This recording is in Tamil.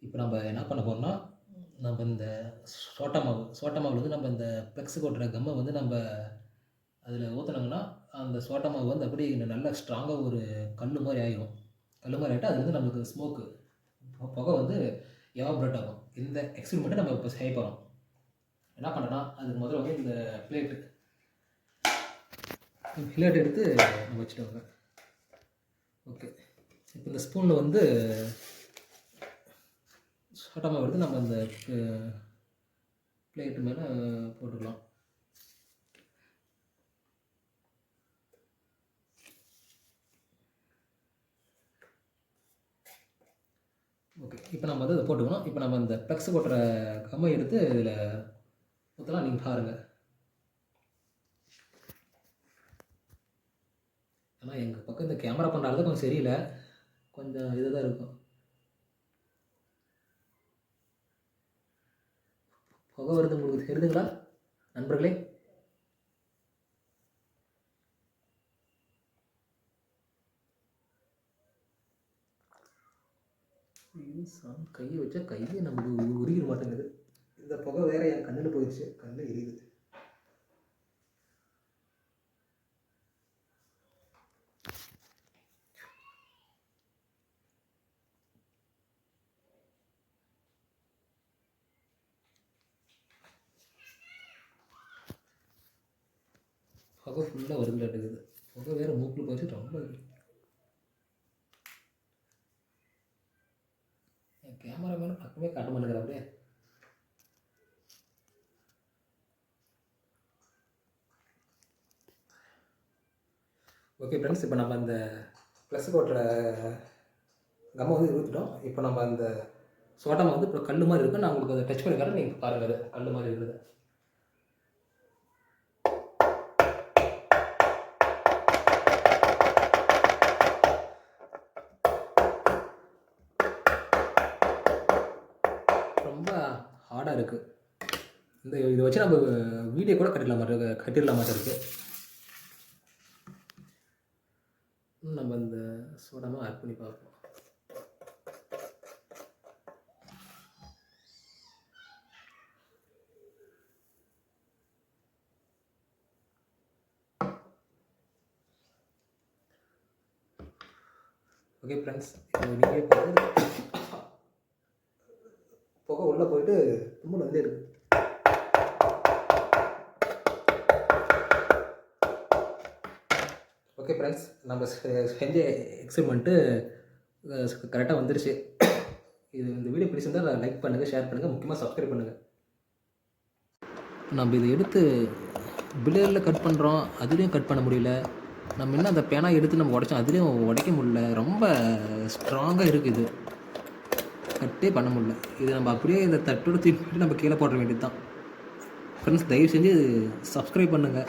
இப்போ நம்ம என்ன பண்ண போறோம்னா, நம்ம இந்த சோட்டா மாவுல வந்து நம்ம இந்த ஃப்ளெக்ஸுக்கு ஒட்டுற கம்ம வந்து நம்ப அதில ஊத்துனோங்கன்னா, அந்த சோட்டா மாவு வந்து அப்படியே நல்லா ஸ்ட்ராங்கா ஒரு கல்லு மாரி ஆயிரும். கல்லு மாரி ஆயிட்டா, அதுலேருந்து நமக்கு ஸ்மோக்கு புகை வந்து எவாப்ரேட் ஆகும். இந்த எக்ஸ்பெரிமெண்ட்ட நம்ம இப்போ செய்ய போறோம். என்ன பண்ணேன்னா, அதுக்கு முதல்ல வந்து இந்த பிளேட் எடுத்து நம்ம வச்சுட்டோங்க. ஓகே. இப்போ இந்த ஸ்பூன்ல வந்து சோட்டா மாவு எடுத்து நம்ம அந்த பிளேட்டு மேல போட்டுக்கலாம். ஓகே. இப்போ நம்ம வந்து இத போட்டுக்கணும். இப்போ நம்ம இந்த ஃப்ளெக்ஸ் கொட்டுற கம்ம எடுத்து இதில ஊத்தலாம். நீங்க பாருங்க. ஆனா எங்க பக்கம் இந்த கேமரா பண்ற ஆள் தான் கொஞ்சம் சரியில்ல. கொஞ்சம் இதுதான் இருக்கும். புகை வருது உங்களுக்கு தெரியுதுங்களா நண்பர்களே? ஐயோ சாமி! கைய வச்சா கையே நமக்கு உருகிட மாட்டேங்குது. இந்த புகை வேற என் கண்ணுல போயிடுச்சு. கண்ணு எரியுது. புகை ஃபுல்லா வருதுலாட்டுக்குது. புகை வேற மூக்குல போயிடுச்சு. ரொம்ப என் கேமராமேன் பக்கமே காட்ட மாட்டேங்கிறாரு. ஓகே ஃப்ரெண்ட்ஸ், இப்போ நம்ம அந்த ப்ளஸ் போட்டுற கம்மை வந்து ஊற்றிட்டோம். இப்போ நம்ம அந்த சோட்டா மாவு வந்து இப்போ கல் மாதிரி இருக்கும். நான் உங்களுக்கு அதை டச் பண்ணி காட்டுறேன். நீங்கள் பாருங்கள், அது கல் மாதிரி இருக்குது. ரொம்ப ஹார்டாக இருக்குது. இதை வச்சு நம்ம வீடியோ கூட கட்டிடலாம் மாதிரி இருக்குது. நம்ம இந்த சோடா மாவு ஆட் பண்ணி பார்ப்போம். ஓகே ஃப்ரெண்ட்ஸ், நீங்களே பார்த்து புகை உள்ளே போயிட்டு தும்மல் வந்துட்டே இருக்குது. ஓகே ஃப்ரெண்ட்ஸ், நம்ம செஞ்ச எக்ஸ்பெரிமெண்ட்டு கரெக்டாக வந்துருச்சு. இந்த வீடியோ பிடிச்சிருந்தா லைக் பண்ணுங்கள், ஷேர் பண்ணுங்கள், முக்கியமாக சப்ஸ்கிரைப் பண்ணுங்கள். நம்ம இதை எடுத்து பிளேடில் கட் பண்ணுறோம், அதுலேயும் கட் பண்ண முடியல. நம்ம இன்னும் அந்த பேனா எடுத்து நம்ம உடைச்சோம், அதுலேயும் உடைக்க முடியல. ரொம்ப ஸ்ட்ராங்காக இருக்குது, கட்டே பண்ண முடியல. இது நம்ம அப்படியே இந்த தட்டோடு தூக்கிட்டு நம்ம கீழே போட வேண்டியது தான். ஃப்ரெண்ட்ஸ், தயவு செஞ்சு சப்ஸ்கிரைப் பண்ணுங்கள்.